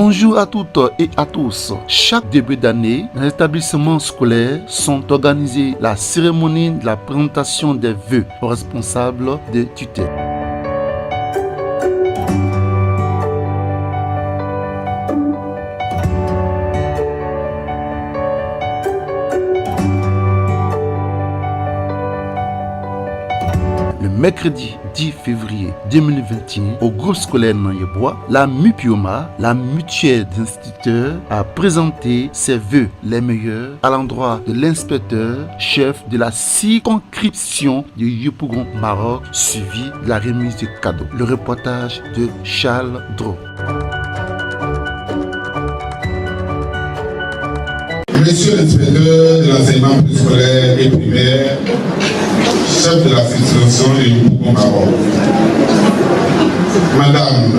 Bonjour à toutes et à tous. Chaque début d'année, dans les établissements scolaires sont organisées la cérémonie de la présentation des vœux aux responsables des tutelles. Le mercredi 10 février 2021, au groupe scolaire Nanyebois, la MUPIOMA, la mutuelle d'instituteurs, a présenté ses vœux les meilleurs à l'endroit de l'inspecteur chef de la circonscription de Yopougon Maroc, suivi de la remise de cadeaux. Le reportage de Charles Dro. Monsieur l'inspecteur de l'enseignement préscolaire et primaire, chef de la circonscription de Yopougon Maroc, Madame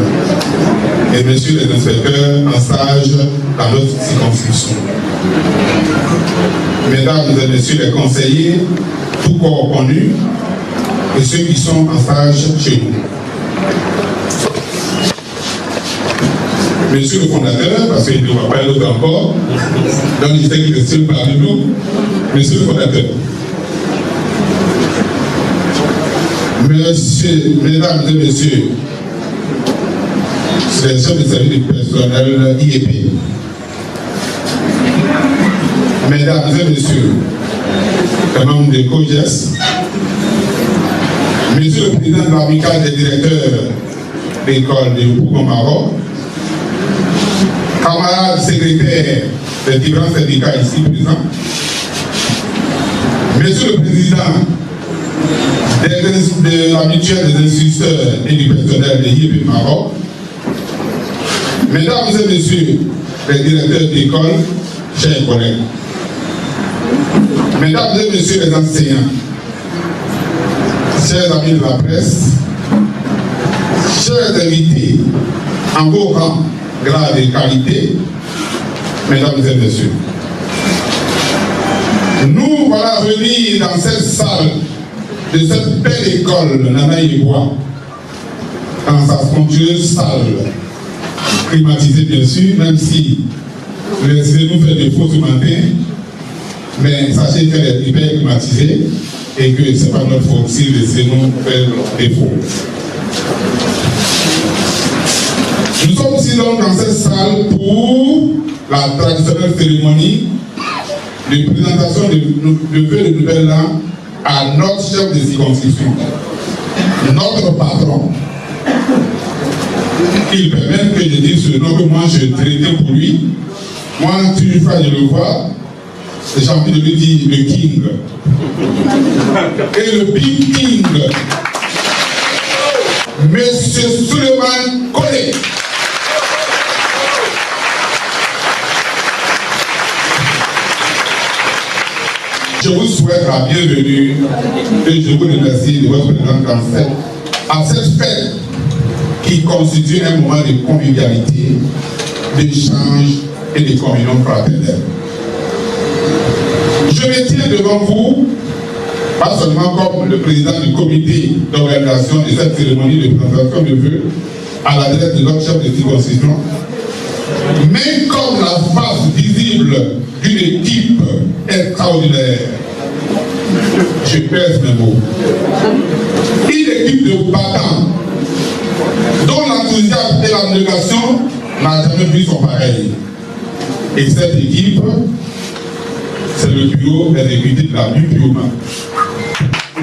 et Monsieur les inspecteurs en stage dans notre circonscription, Mesdames et Messieurs les conseillers, tout corps connus, et ceux qui sont en stage chez nous. Monsieur le fondateur, parce qu'il ne va pas l'autre encore, donc il sait qu'il est seul parmi nous, Monsieur le fondateur. Mesdames et Messieurs, c'est les chefs de service du personnel IEP. Mesdames et Messieurs, les membres de COGES, Monsieur le président de l'amicale des directeurs d'école de Yopougon Maroc, camarades secrétaires des différents syndicats ici présents, Monsieur le président de la mutuelle des instituteurs et du personnel de IEP Maroc, Mesdames et Messieurs les directeurs d'école, chers collègues, Mesdames et Messieurs les enseignants, chers amis de la presse, chers invités en vos rangs, grades et qualités, Mesdames et Messieurs, nous voilà venus dans cette salle de cette belle école Nanyebois, dans sa somptueuse salle, climatisée bien sûr, même si laissez-nous faire défaut ce matin, mais sachez qu'elle est hyper climatisée et que ce n'est pas notre faute si laissez-nous faire défaut. Nous sommes ici donc dans cette salle pour la traditionnelle cérémonie de présentation de vœux de nouvel an à notre chef de circonscription, notre patron. Il permet que je dise ce nom que moi je traitais pour lui. Moi, une fois je le vois, j'ai envie de lui dire le King. Et le Big King, Monsieur Suleiman Kone. Je vous souhaite la bienvenue et je vous remercie de votre présence à cette fête qui constitue un moment de convivialité, d'échange et de communion fraternelle. Je me tiens devant vous, pas seulement comme le président du comité d'organisation de cette cérémonie de présentation de vœux à l'adresse de notre chef de circonscription, mais comme la face visible d'une équipe extraordinaire. Je pèse mes mots. Une équipe de battants dont l'enthousiasme et l'abnégation n'a jamais vu son pareil. Et cette équipe, c'est le bureau exécutif de la MUPIOMA.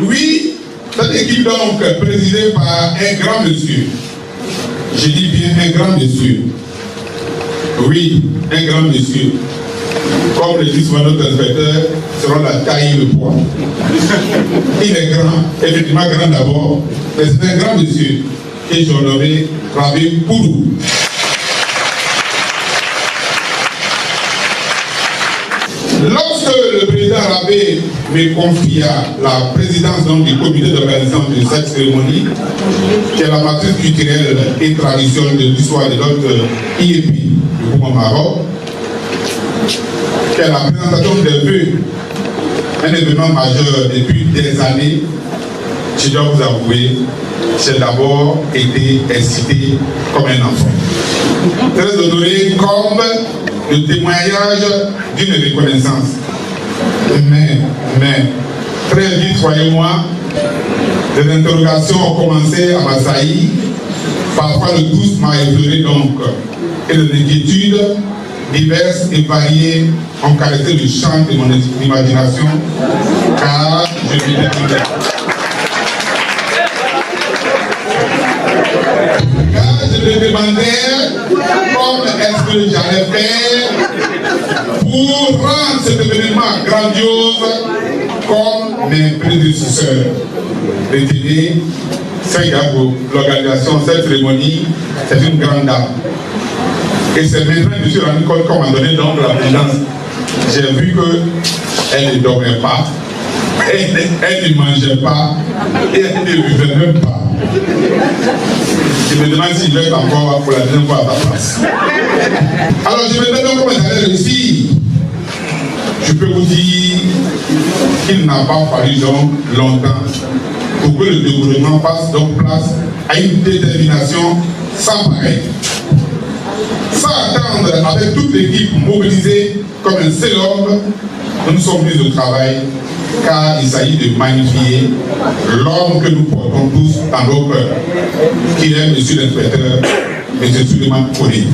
Oui, cette équipe donc présidée par un grand monsieur. Je dis bien un grand monsieur. Oui, un grand monsieur. Comme le dit souvent notre inspecteur, selon la taille et le poids. Il est grand, effectivement grand d'abord, mais c'est un grand monsieur et je nommé Rabé Poudou. Lorsque le président Rabé me confia la présidence donc, du comité d'organisation de cette cérémonie, qui est la matrice culturelle et traditionnelle de l'histoire de notre IEP du Yopougon Maroc, qui est la présentation des vœux, un événement majeur depuis des années, je dois vous avouer, j'ai d'abord été excité comme un enfant. Très honoré comme le témoignage d'une reconnaissance. Mais, très vite, croyez-moi, les interrogations ont commencé à m'assaillir. Parfois, le doute m'a effleuré donc, et les inquiétudes diverses et variées ont caressé le champ de mon imagination, car je me demandais. Je me demandais comment est-ce que j'allais faire pour rendre cet événement grandiose comme mes prédécesseurs. Retenez, l'organisation de cette cérémonie, c'est une grande dame. Et c'est maintenant que je suis rendu compte qu'on m'a donné donc la présidence. J'ai vu qu'elle ne dormait pas, elle ne mangeait pas, et elle ne vivait même pas. Je me demande s'il va être encore pour la deuxième fois à ta place. Alors je me demande comment j'allais réussir. Je peux vous dire qu'il n'a pas fallu donc longtemps pour que le développement passe donc place à une détermination sans pareil. Sans attendre, avec toute l'équipe mobilisée comme un seul homme, nous sommes mis au travail, car il s'agit de magnifier l'homme que nous portons tous dans nos cœurs, qui est Monsieur l'inspecteur, M. Suleiman Koli.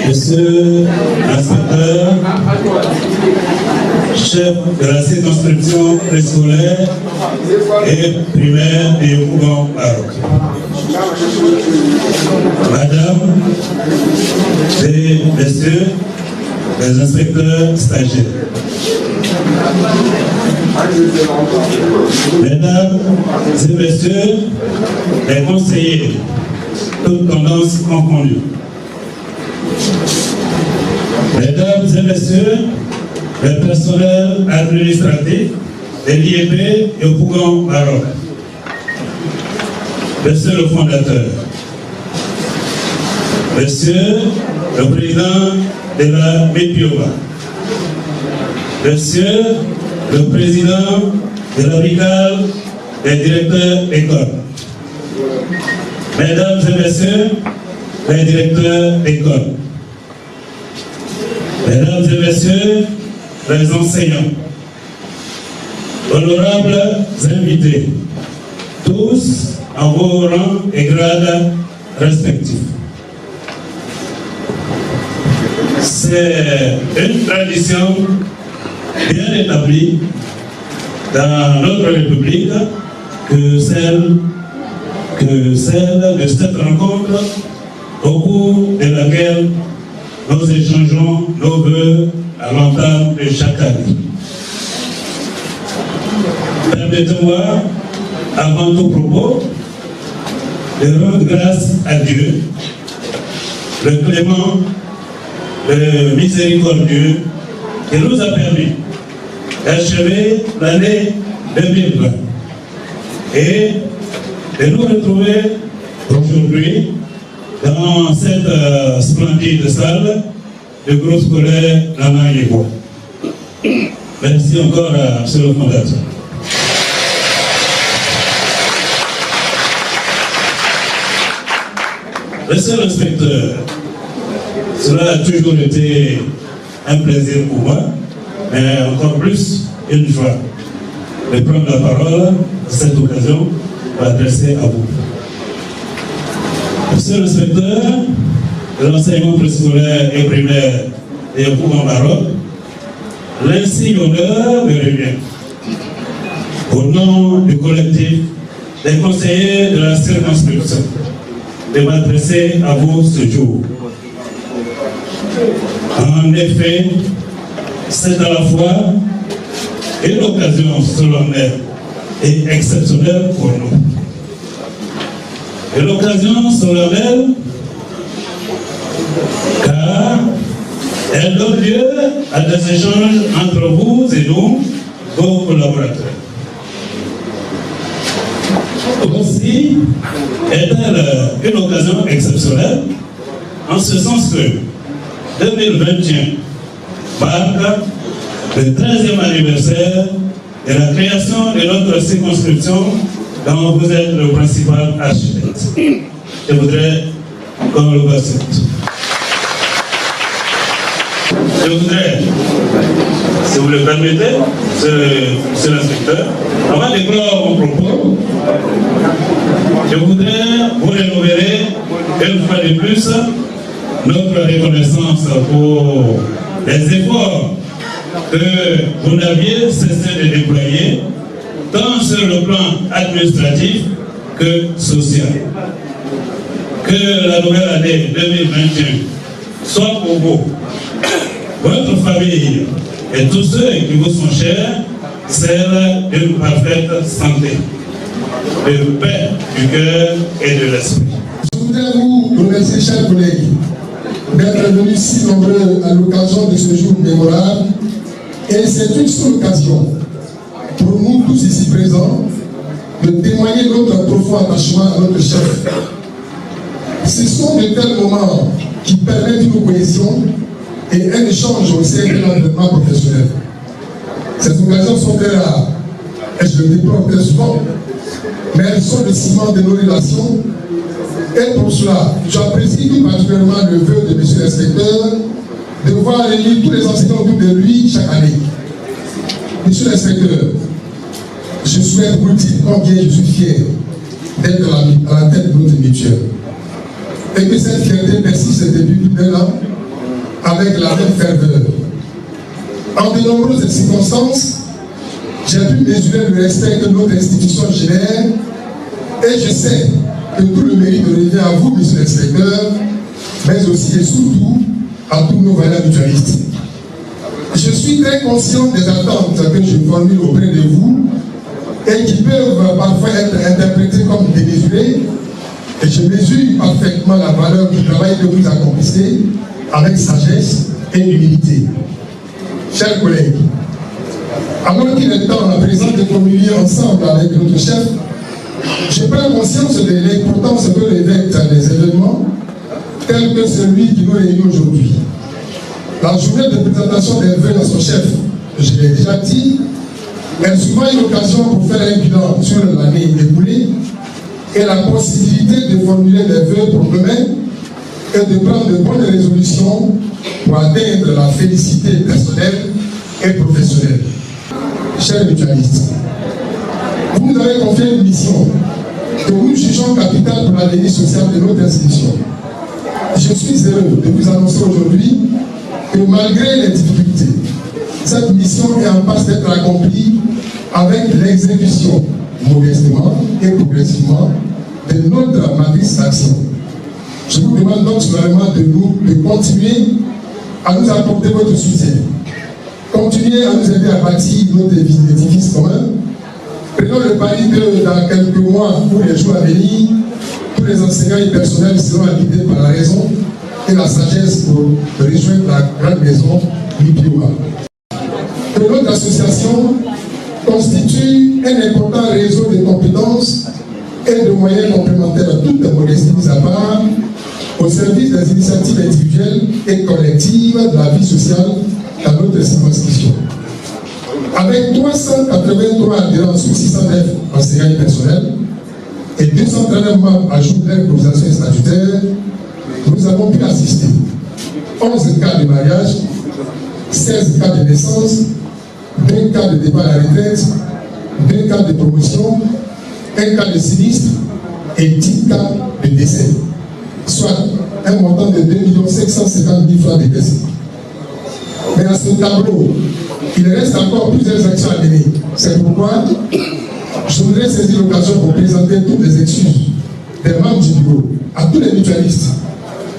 Monsieur l'inspecteur, chef de la circonscription préscolaire et primaire de Yopougon Maroc. Madame et messieurs les inspecteurs stagiaires. Mesdames et messieurs les conseillers, toutes tendances confondues. Mesdames et messieurs, le personnel administratif de l'IEP Yopougon Maroc. Monsieur le fondateur, Monsieur le président de la MIPIOMA, Monsieur le président de la brigade des directeurs d'école, Mesdames et messieurs les directeurs d'école, Mesdames et messieurs les enseignants, honorables invités, tous en vos rangs et grades respectifs. C'est une tradition bien établie dans notre République que celle de cette rencontre au cours de laquelle nous échangeons nos vœux à l'entame de chaque année. Permettez-moi, avant tout propos, de rendre grâce à Dieu, le clément, le miséricordieux, qui nous a permis d'achever l'année 2020 et de nous retrouver aujourd'hui dans cette splendide salle du groupe scolaire Nana Yebo. Merci encore à M. le fondateur. Monsieur l'inspecteur, cela a toujours été un plaisir pour moi, mais encore plus une joie de prendre la parole à cette occasion pour adresser à vous. Monsieur l'inspecteur de l'enseignement préscolaire et primaire de Yopougon Maroc, l'insigne honneur me revient au nom du collectif des conseillers de la circonscription de m'adresser à vous ce jour. En effet, c'est à la fois une occasion solennelle et exceptionnelle pour nous. Une occasion solennelle car elle donne lieu à des échanges entre vous et nous, vos collaborateurs. Aussi est-elle une occasion exceptionnelle en ce sens que 2021 marque le 13e anniversaire de la création de notre circonscription dont vous êtes le principal architecte. Je voudrais qu'on le accepte. Je voudrais, si vous le permettez, monsieur l'inspecteur, avant de clore mon propos, je voudrais vous rénover une fois de plus notre reconnaissance pour les efforts que vous n'aviez cessé de déployer, tant sur le plan administratif que social. Que la nouvelle année 2021 soit pour vous, votre famille et tous ceux qui vous sont chers, celle d'une parfaite santé, de paix du cœur et de l'esprit. Je voudrais vous remercier, chers collègues, d'être venus si nombreux à l'occasion de ce jour mémorable. Et c'est une seule occasion pour nous tous ici présents de témoigner notre profond attachement à notre chef. Ce sont de tels moments qui permettent une cohésion et un échange au sein de l'environnement professionnel. Ces occasions sont très rares et je le déplore très souvent, mais elles sont le ciment de nos relations. Et pour cela, j'apprécie tout particulièrement le vœu de M. l'inspecteur de voir réunir tous les enseignants autour de lui chaque année. Monsieur l'inspecteur, je souhaite vous dire combien je suis fier d'être à la tête de notre mutuelle. Et que cette fierté persiste depuis plus d'un an avec la même ferveur. En de nombreuses circonstances, j'ai pu mesurer le respect que notre institution génère et je sais que tout le mérite revient à vous, monsieur l'inspecteur, mais aussi et surtout à tous nos valeurs mutualistes. Je suis très conscient des attentes que je formule auprès de vous et qui peuvent parfois être interprétées comme démesurées. Et je mesure parfaitement la valeur du travail que vous accomplissez avec sagesse et humilité. Chers collègues, alors qu'il est temps à présent de communier ensemble avec notre chef, je prends conscience de l'importance que revêtent les événements tels que celui qui nous réunit aujourd'hui. La journée de présentation des vœux à son chef, je l'ai déjà dit, est souvent une occasion pour faire un bilan sur l'année écoulée et la possibilité de formuler des vœux pour demain et de prendre de bonnes résolutions pour atteindre la félicité personnelle et professionnelle. Chers mutualistes, vous nous avez confié une mission que nous jugeons capitale pour l'avenir social de notre institution. Je suis heureux de vous annoncer aujourd'hui que malgré les difficultés, cette mission est en passe d'être accomplie avec l'exécution, modestement et progressivement, de notre matrice d'action. Je vous demande donc solennellement de continuer à nous apporter votre soutien. Continuez à nous aider à bâtir notre édifice commun. Prenons le pari que dans quelques mois ou les jours à venir, tous les enseignants et personnels seront guidés par la raison et la sagesse pour rejoindre la grande maison MIPIOMA. Que notre association constitue un important réseau de compétences et de moyens complémentaires, toutes les modesties mises à part, au service des initiatives individuelles et collectives de la vie sociale dans notre circonscription. Avec 383 adhérents sur 609 enseignants et personnels et 239 membres à jour de l'improvisation statutaire, nous avons pu assister 11 cas de mariage, 16 cas de naissance, 2 cas de départ à la retraite, 2 cas de promotion, 1 cas de sinistre et 10 cas de décès, soit un montant de 2 550 000 francs de décès. Mais à ce tableau, il reste encore plusieurs actions à mener. C'est pourquoi je voudrais saisir l'occasion pour présenter toutes les excuses des membres du bureau à tous les mutualistes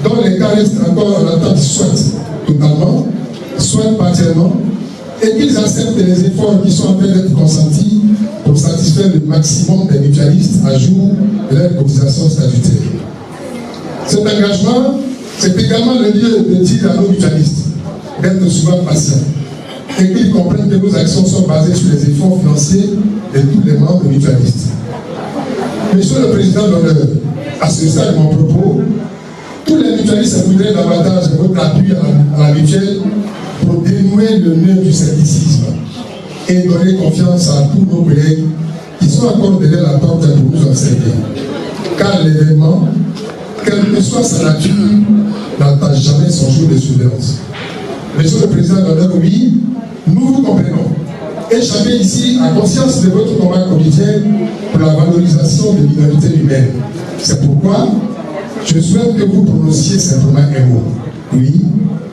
dont les cas restent encore en attente, soit totalement, soit partiellement, et qu'ils acceptent les efforts qui sont en train d'être consentis pour satisfaire le maximum des mutualistes à jour de leur cotisation statutaire. Cet engagement, c'est également le lieu de dire à nos mutualistes d'être souvent patients et qu'ils comprennent que nos actions sont basées sur les efforts financiers de tous les membres mutualistes. Monsieur le Président d'honneur, à ce stade de mon propos, tous les mutualistes voudraient davantage votre appui à la mutuelle pour dénouer le nœud du scepticisme. et donner confiance à tous nos collègues qui sont encore derrière la porte pour nous observer. Car l'événement, quelle que soit sa nature, n'attend jamais son jour de surveillance. Monsieur le Président d'honneur, oui, nous vous comprenons. Et chacun ici a conscience de votre combat quotidien pour la valorisation des minorités humaines. C'est pourquoi je souhaite que vous prononciez simplement un mot. Oui,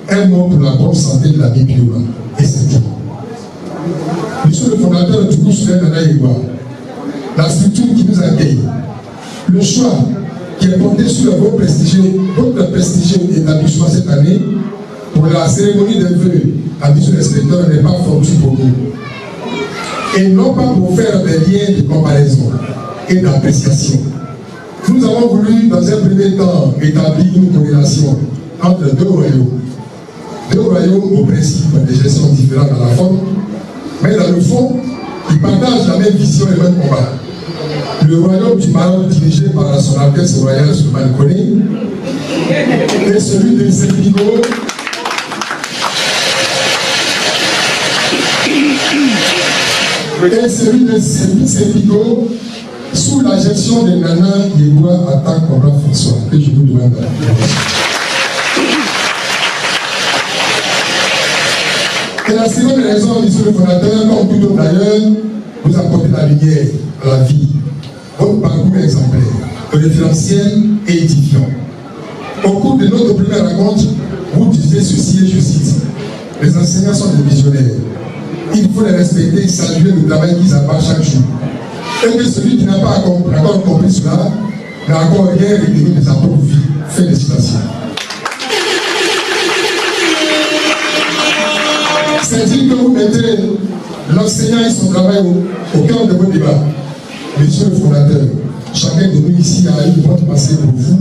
un mot pour la bonne santé de la vie Pioma. Et c'est tout. Monsieur le fondateur du groupe Soleil Nana Yeboah, la structure qui nous accueille, le choix qui est porté sur votre prestigieux établissement cette année pour la cérémonie des vœux à M. l'inspecteur n'est pas fortuit pour nous. Et non pas pour faire des liens de comparaison et d'appréciation. Nous avons voulu, dans un premier temps, établir une corrélation entre deux royaumes. Deux royaumes au principe de gestion différents dans la forme, mais dans le fond, ils partagent la même vision et le même combat. Le royaume du Maroc, dirigé par son Altesse royale Souleymane Koné, et celui de Sépigo, sous la gestion de Nana Yeboah Atta Cobra François, que je vous demande à Et la seconde raison, monsieur le fondateur, comme tout autre d'ailleurs, vous apportez la lumière à la vie. Votre parcours exemplaire, référentiel et édifiant. Au cours de notre première rencontre, vous disiez ceci et je cite: les enseignants sont des visionnaires. Il faut les respecter et saluer le travail qu'ils apportent chaque jour. Et que celui qui n'a pas encore compris cela n'a encore rien retenu de sa propre vie. Félicitations. C'est dire que vous mettez l'enseignant et son travail au cœur de vos débats. Monsieur le fondateur, chacun de nous ici a une bonne pensée pour vous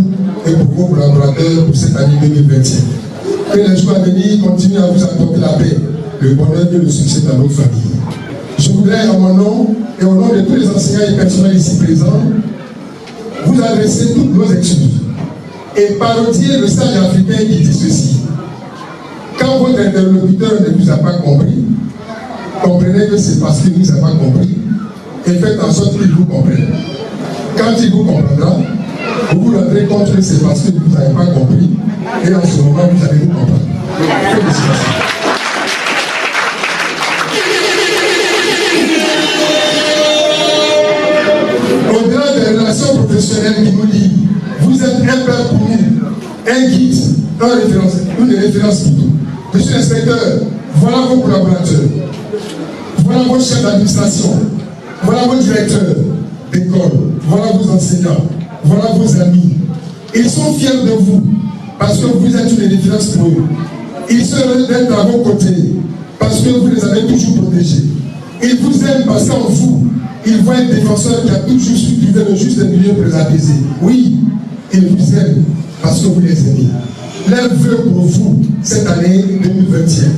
et pour vos collaborateurs pour cette année 2021. Que les jours à venir continuent à vous apporter la paix, le bonheur et le succès dans notre famille. Je voudrais, en mon nom et au nom de tous les enseignants et personnels ici présents, vous adresser toutes nos excuses et parodier le sage africain qui dit ceci: quand votre interlocuteur ne vous a pas compris, comprenez que c'est parce qu'il ne vous a pas compris et faites en sorte qu'il vous comprenne. Quand il vous comprendra, vous vous rendrez compte que c'est parce que vous n'avez pas compris et en ce moment vous allez vous comprendre. Félicitations. Au-delà des relations professionnelles qui nous lient, vous êtes un père pour nous, un guide, une référence pour nous. Monsieur l'inspecteur, voilà vos collaborateurs, voilà vos chefs d'administration, voilà vos directeurs d'école, voilà vos enseignants, voilà vos amis. Ils sont fiers de vous parce que vous êtes une référence pour eux. Ils sont heureux d'être à vos côtés parce que vous les avez toujours protégés. Ils vous aiment parce qu'en vous, ils voient un défenseur qui a toujours su vivre le juste milieu pour les apaiser. Oui, ils vous aiment parce que vous les aimez. Leur vœu pour vous cette année 2021,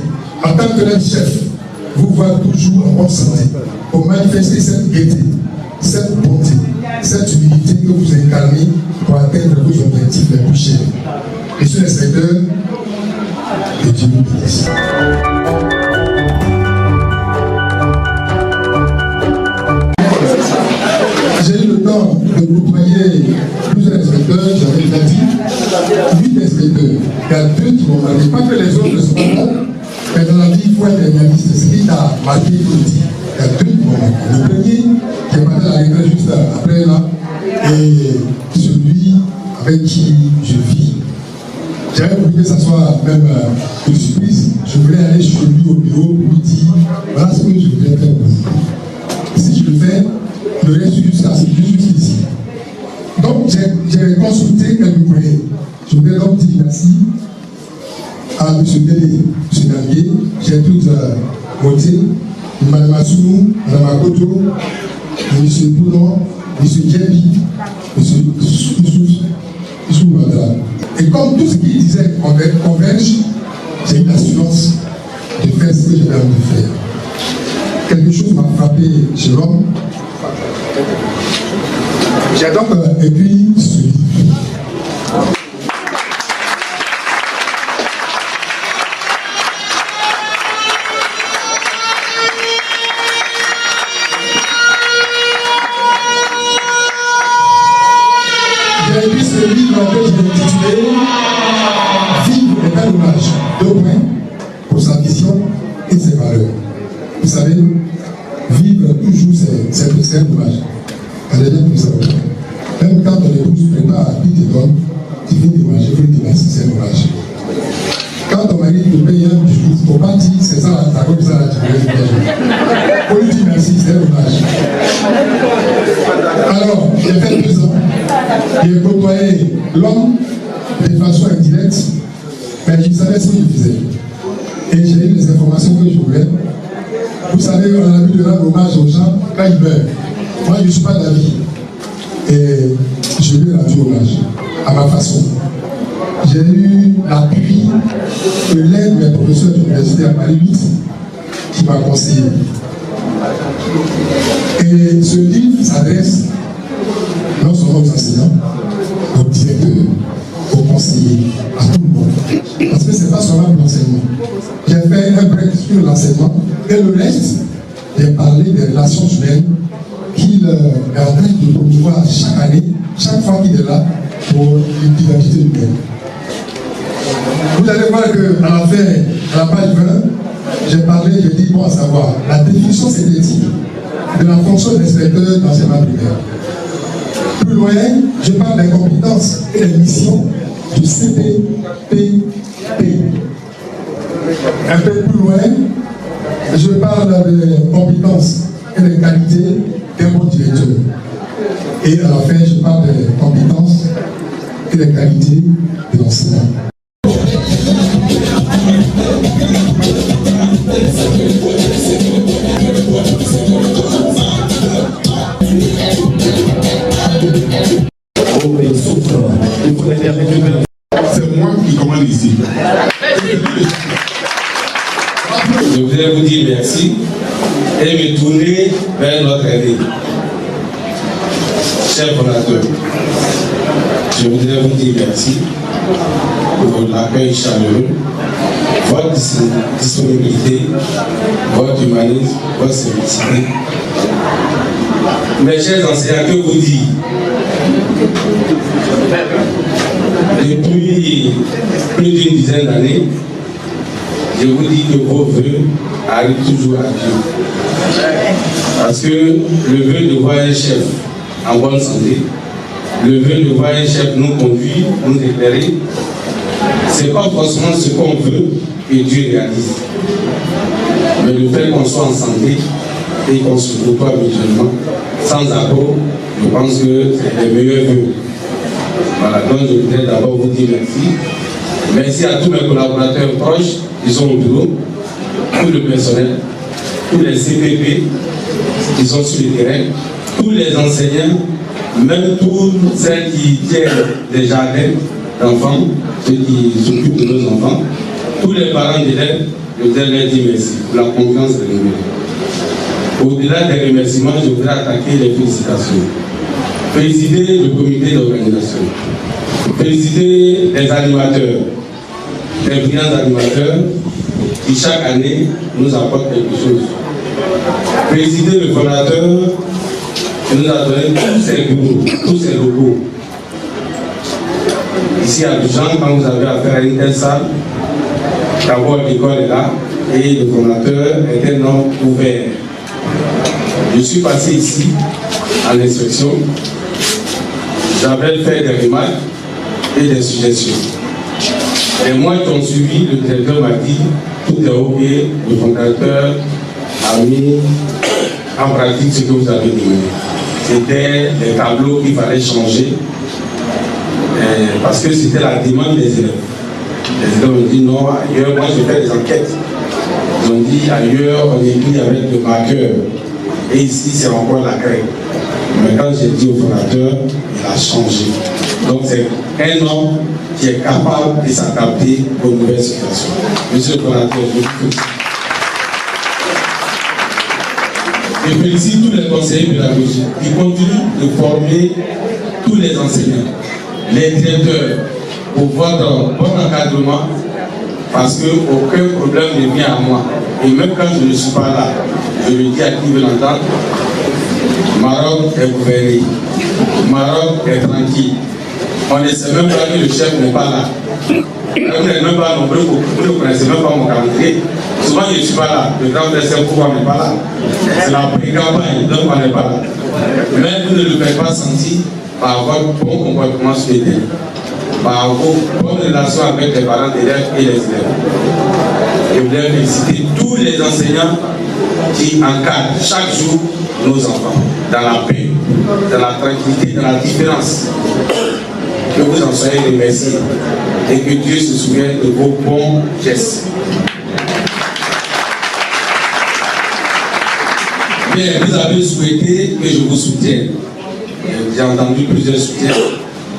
en tant que leur chef, vous voir toujours en bonne santé pour manifester cette gaieté, cette bonté, cette humilité que vous incarnez pour atteindre vos objectifs les plus chers. Monsieur l'inspecteur, que Dieu vous bénisse. J'ai eu le temps de côtoyer plusieurs inspecteurs, j'avais déjà dit, 8 inspecteurs. Il y a 2 qui m'ont marqué, pas que les autres sont pas bons, mais dans la vie, il faut être réaliste. Ce qui t'a marqué, il faut le dire. Il y a 2 qui m'ont marqué. Le premier, qui est parti à la retraite juste après là, et celui avec qui je vis. J'avais voulu que ça soit même une surprise. Je voulais aller chez lui au bureau pour lui dire voilà ce que je voudrais faire pour vous. Si je le fais, il aurait su jusqu'à ici. Donc j'ai consulté quelques collègues. Je voudrais donc dire merci à M. Délé, M. Navier, j'ai toutes voté, Mme Assounou, Mme Akoto, M. Boulon, M. Djebi, M. Youssouf Manda. Et comme tout ce qu'il disait converge, j'ai une assurance de faire ce que j'ai envie de faire. Quelque chose m'a frappé chez l'homme. J'ai donc écrit ce livre. intitulé Vivre est un hommage. 2 points pour sa vision et ses valeurs. Vous savez, vivre toujours, c'est un hommage. Allez bien pour ça. Même quand ton épouse prépare à puis te donne, tu fais des hommages, c'est un hommage. Quand ton mari te paye un bijou, il ne faut pas dire c'est ça, ça comme ça, tu veux dire. Il faut lui dire merci, c'est un hommage. Alors, j'ai fait 2 ans, j'ai côtoyé l'homme de façon indirecte, mais je savais ce qu'il faisait. Et j'ai eu les informations que je voulais. Vous savez, on a l'habitude de rendre hommage aux gens quand ils meurent. Moi, je ne suis pas d'avis. Et je lui ai rendu hommage à ma façon. J'ai eu l'appui de l'un de mes professeurs d'université à Paris 8 qui m'a conseillé. Et ce livre s'adresse non seulement aux enseignants, aux directeurs, aux conseillers, à tout le monde. Parce que ce n'est pas seulement pour l'enseignement. J'ai fait un break sur l'enseignement et le reste, j'ai parlé des relations humaines qu'il est en train de promouvoir chaque année, chaque fois qu'il est là, pour l'identité humaine. Vous allez voir qu'à la fin, à la page 20, j'ai parlé, j'ai dit bon à savoir, la définition synthétique de la fonction d'inspecteur d'enseignement primaire. Plus loin, je parle des compétences et des missions du CPPP. Un peu plus loin, je parle des compétences et des qualités d'un bon directeur. Et à la fin, je parle des compétences et des qualités de l'enseignant. C'est moi qui commande ici. Je voudrais vous dire merci et me tourner vers notre aîné. Cher fondateur, je voudrais vous dire merci pour l'accueil chaleureux, votre disponibilité, votre humanisme, votre simplicité. Mes chers enseignants, que vous dire? Depuis plus d'une dizaine d'années, je vous dis que vos vœux arrivent toujours à Dieu. Parce que le vœu de voir un chef en bonne santé, le vœu de voir un chef nous conduire, nous éclairer, c'est pas forcément ce qu'on veut que Dieu réalise. Mais le fait qu'on soit en santé et qu'on se côtoie mutuellement, sans accord, je pense que c'est les meilleurs vœux. Voilà, donc je voudrais d'abord vous dire merci. Merci à tous mes collaborateurs proches qui sont au bureau, tout le personnel, tous les CPP qui sont sur le terrain, tous les enseignants, même tous ceux qui tiennent des jardins d'enfants, ceux qui s'occupent de nos enfants, tous les parents d'élèves, je voudrais leur dire merci pour la confiance renouvelée. Au-delà des remerciements, je voudrais attaquer les félicitations. Féliciter le comité d'organisation, féliciter les animateurs, les brillants animateurs qui chaque année nous apportent quelque chose. Féliciter le fondateur qui nous a donné tous ces locaux. Ici à Abidjan, quand vous avez affaire à une telle salle, d'abord l'école est là et le fondateur est un homme ouvert. Je suis passé ici en inspection. J'avais fait des remarques et des suggestions. Les mois qui ont suivi, le directeur m'a dit tout est ok, le fondateur a mis en pratique ce que vous avez demandé. C'était les tableaux qu'il fallait changer parce que c'était la demande des élèves. Les élèves ont dit non, ailleurs, moi j'ai fait des enquêtes. Ils ont dit ailleurs, on écrit avec le marqueur. Et ici, c'est encore la craie. Mais quand j'ai dit au fondateur, il a changé. Donc c'est un homme qui est capable de s'adapter aux nouvelles situations. Monsieur le fondateur, je vous félicite. Je félicite tous les conseillers pédagogiques qui continuent de former tous les enseignants, les directeurs, pour votre bon encadrement, parce qu'aucun problème ne vient à moi. Et même quand je ne suis pas là, je le dis à qui veut l'entendre, Maroc est gouverné, Maroc est tranquille. On ne sait même pas que le chef n'est pas là. Vous n'êtes même pas nombreux, vous ne connaissez même pas mon calendrier. Souvent, je ne suis pas là. Le grand frère pourquoi on n'est pas là. C'est la pré-campagne, donc on n'est pas là. Mais vous ne le faites pas sentir par votre bon comportement sur les terrains, par vos bonnes relations avec les parents d'élèves et les élèves. Je voudrais féliciter tous les enseignants qui encadrent chaque jour nos enfants dans la paix, dans la tranquillité, dans la différence. Que vous en soyez remerciés et que Dieu se souvienne de vos bons gestes. Bien, vous avez souhaité que je vous soutienne. J'ai entendu plusieurs soutiens.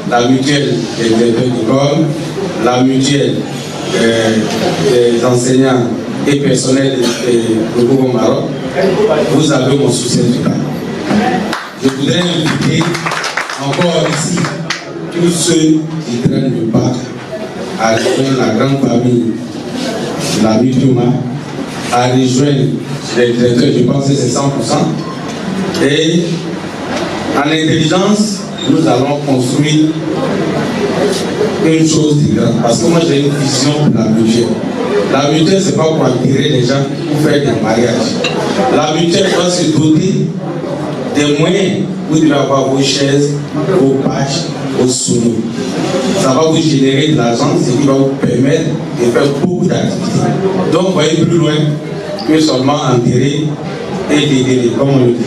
La mutuelle des directeurs d'école, la mutuelle des enseignants et personnels de Gougon Maroc. Vous avez mon soutien total. Je voudrais inviter encore ici tous ceux qui traînent le pas à rejoindre la grande famille de la Mutuoma, à rejoindre les directeurs, je pense que c'est 100%. Et en intelligence, nous allons construire une chose de grande. Parce que moi j'ai une vision pour la mutuelle. La mutuelle, ce n'est pas pour attirer les gens pour faire des mariages. La mutuelle doit se doter des moyens. Vous devez avoir vos chaises, vos pages, vos sonos. Ça va vous générer de l'argent, ce qui va vous permettre de faire beaucoup d'activités. Donc, voyez plus loin que seulement enterrer et d'aider, comme on le dit.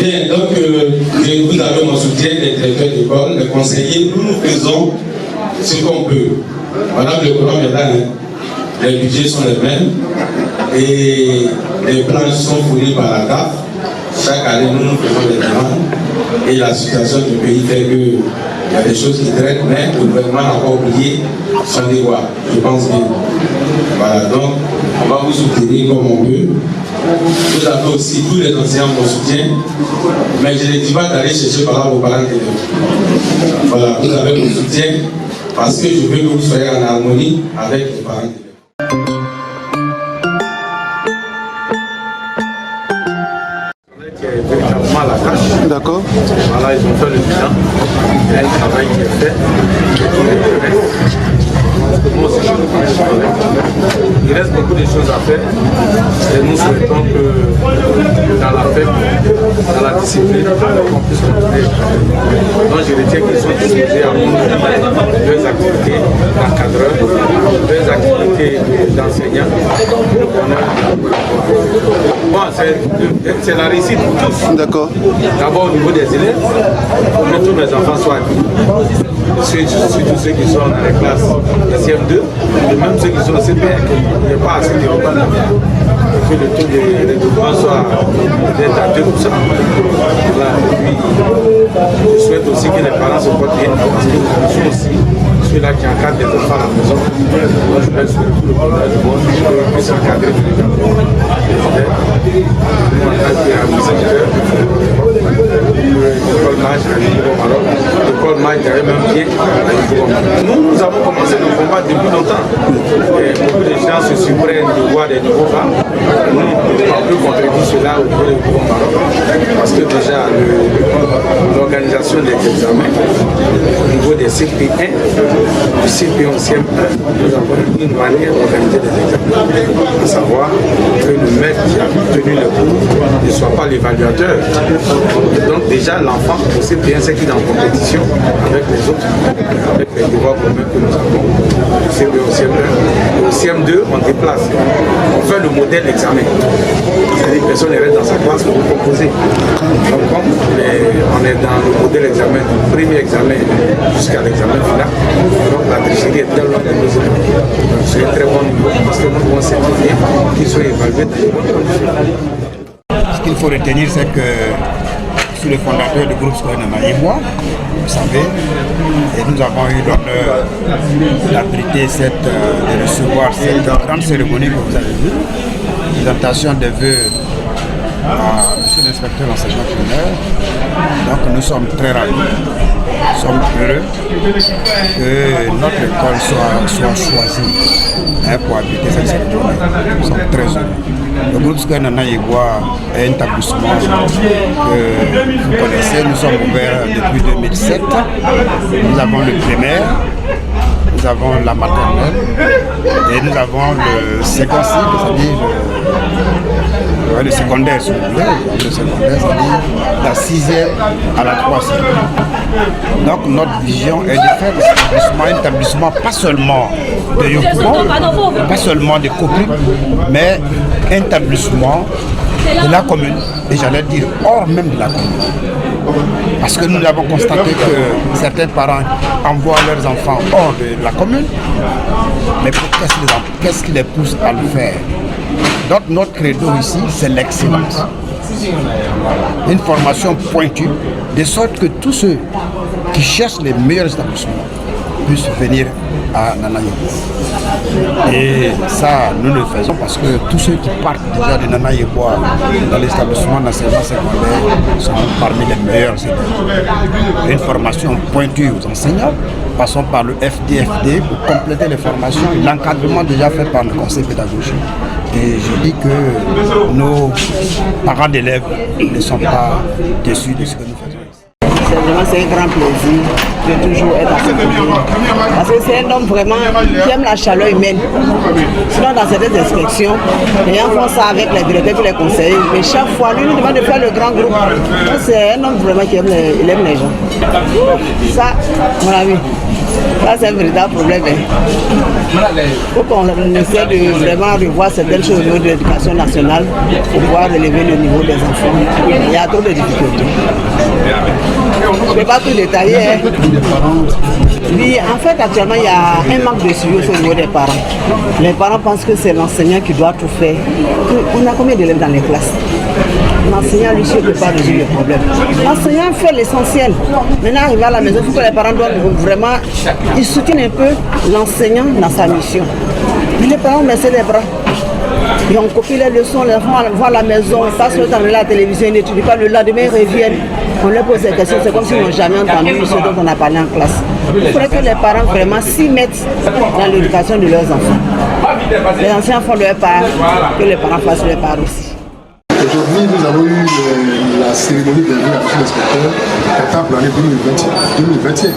Bien, donc, vous avez mon soutien, les directeurs d'école, les conseillers. Nous faisons ce qu'on peut. Madame le colonel est là, les budgets sont les mêmes et les planches sont fournies par la CAF. Chaque année, nous faisons des demandes et la situation du pays fait qu'il y a des choses qui traînent, mais le gouvernement n'a pas oublié son devoir, je pense bien. Voilà, donc on va vous soutenir comme on peut. Vous avez aussi tous les enseignants mon soutien, mais je ne dis pas d'aller chercher par rapport aux parents d'élèves. Voilà, vous avez mon soutien parce que je veux que vous soyez en harmonie avec les parents d'élèves. Véritablement la tâche. D'accord. Voilà, ils ont fait le bilan. Il y a un travail qui est fait. Moi aussi, il reste beaucoup de choses à faire et nous souhaitons que dans la paix, dans la discipline, qu'on puisse continuer. Donc je retiens qu'ils sont disposés à monter deux activités d'encadreurs, deux activités d'enseignants. Bon, c'est la réussite pour tous. D'accord. D'abord au niveau des élèves, il faut que tous mes enfants soient actifs. Surtout ceux qui sont dans les classes CM2, et même ceux qui sont au CPR, il n'y a pas assez de repas que le taux de développement soit d'être à 2%. Voilà. Et puis, je souhaite aussi que les parents se portent bien, parce que nous sommes aussi ceux-là qui encadrent les enfants à la maison. Moi, je laisse tout le monde du monde pour puisse encadrer les enfants. Nous, en tant qu'administrateurs, l'école Mage à Gougon Maroc, l'école Mage avait même pied à Gougon Maroc. Nous avons commencé le combat depuis longtemps. Et beaucoup de gens se surprennent de voir des nouveaux pas. Nous, on peut contribuer cela au niveau de Gougon Maroc. Parce que déjà, l'organisation des examens au niveau des CP1, du CP1 CM1, nous avons une manière d'organiser des examens. À savoir que le maître qui a tenu le cours ne soit pas l'évaluateur. Donc déjà, l'enfant au CP1, c'est qu'il est en compétition avec les autres, avec les devoirs communs que nous avons. Au CP1, au CM1. Au CM2, on déplace. On fait le modèle examen. C'est-à-dire que personne ne reste dans sa classe pour composer. Donc comme on est dans le modèle examen, du premier examen jusqu'à l'examen final, donc la tricherie est tellement de nos élèves. C'est un très bon niveau parce que nous pouvons certifier qu'ils soient évalués dans les bonnes conditions. Ce qu'il faut retenir, c'est que je suis le fondateur du groupe scolaire de Maïbois, vous savez, et nous avons eu l'honneur d'abriter de recevoir cette grande cérémonie que vous avez vue, présentation des vœux à M. l'inspecteur d'enseignement primaire. Donc nous sommes très ravis, nous sommes heureux que notre école soit choisie pour abriter cette cérémonie. Nous sommes très heureux. Le groupe scolaire Nana Yeboah est un établissement que vous connaissez. Nous sommes ouverts depuis 2007. Nous avons le primaire, nous avons la maternelle et nous avons le second cycle, c'est-à-dire le secondaire, si vous voulez. Le secondaire, c'est-à-dire la 6e à la 3e. Donc notre vision est de faire de cet établissement un établissement pas seulement de Yopougon, pas seulement de Copu, mais un établissement de la commune, et j'allais dire hors même de la commune. Parce que nous avons constaté que certains parents envoient leurs enfants hors de la commune, mais qu'est-ce qui les pousse à le faire? Donc notre credo ici, c'est l'excellence. Une formation pointue, de sorte que tous ceux qui cherchent les meilleurs établissements puissent venir à Nana Yeboah. Et ça, nous le faisons parce que tous ceux qui partent déjà de Nana Yeboah dans l'établissement d'enseignement secondaire sont parmi les meilleurs élèves. Une formation pointue aux enseignants, passons par le FDFD pour compléter les formations et l'encadrement déjà fait par le conseil pédagogique. Et je dis que nos parents d'élèves ne sont pas déçus de ce que nous faisons. C'est un grand plaisir de toujours être à ce côté. Parce que c'est un homme vraiment qui aime la chaleur humaine. Sinon, dans certaines inspections, les gens font ça avec les directeurs et les conseillers. Mais chaque fois, lui nous demande de faire le grand groupe. C'est un homme vraiment qui aime les gens. Ça, mon ami, ça c'est un véritable problème. Il faut qu'on essaie de vraiment revoir certaines choses au niveau de l'éducation nationale pour pouvoir relever le niveau des enfants. Il y a trop de difficultés. Je ne vais pas tout détailler. Oui, en fait, actuellement, il y a un manque de suivi au niveau des parents. Les parents pensent que c'est l'enseignant qui doit tout faire. On a combien d'élèves dans les classes? L'enseignant, lui, ne peut pas résoudre le problème. L'enseignant fait l'essentiel. Maintenant, arrivé à la maison, il faut que les parents doivent vraiment... Ils soutiennent un peu l'enseignant dans sa mission. Mais les parents baissent les bras. Ils ont copié les leçons, les enfants vont à la maison, ils passent le temps de la télévision, ils n'étudient pas, le lendemain ils reviennent. On leur pose des questions, c'est comme s'ils n'ont jamais entendu ce dont on a parlé en classe. Il faudrait que les parents vraiment s'y mettent dans l'éducation de leurs enfants. Les anciens font leur part, que les parents fassent leur part aussi. Aujourd'hui, nous avons eu la cérémonie de l'inspection inspecteur pour l'année 2021.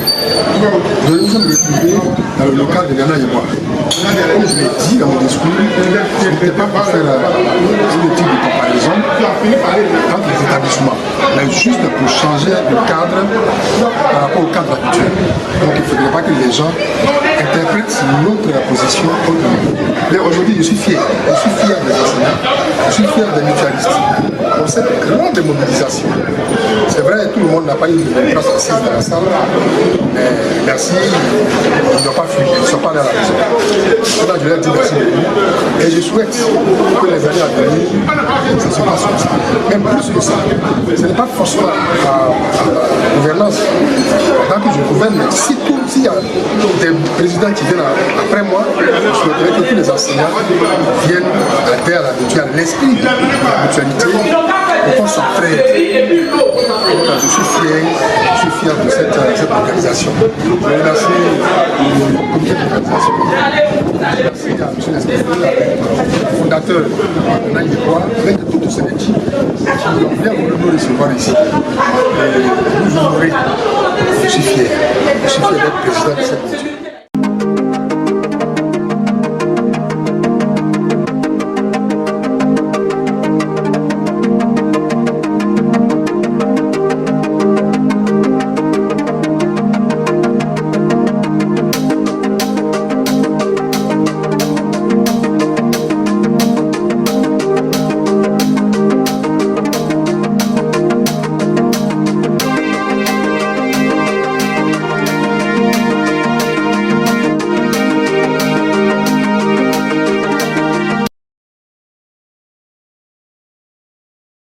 Nous sommes retrouvés dans le local de Nana Yeboah. Comme je l'ai dit dans mon discours, ce n'était pas pour faire une étude de comparaison entre les établissements, mais juste pour changer le cadre par rapport au cadre habituel. Donc il ne faudrait pas que les gens interprètent notre position autrement. Mais aujourd'hui, je suis fier. Je suis fier des enseignants, je suis fier des mutualistes. Pour cette grande mobilisation. C'est vrai, tout le monde n'a pas eu une place assise dans la salle, mais merci, ils n'ont pas fui, ils ne sont pas dans la maison. Là, je leur dis merci beaucoup. Et je souhaite que les années à venir, ça se passe comme ça. Même plus que ça. Ce n'est pas forcément la gouvernance. Tant que je gouverne, mais s'il y a des présidents qui viennent après moi, je souhaiterais que tous les enseignants viennent adhérer à la mutualité, à l'esprit de la mutualité. Pour s'entraîner. Je suis fier de cette organisation. Je remercie le comité d'organisation. Je remercie à M. l'inspecteur, le fondateur de Nana Yeboah, avec toute cette équipe qui ont bien voulu nous recevoir ici. Et nous honorer. Je suis fier. Je suis fier d'être président de cette équipe.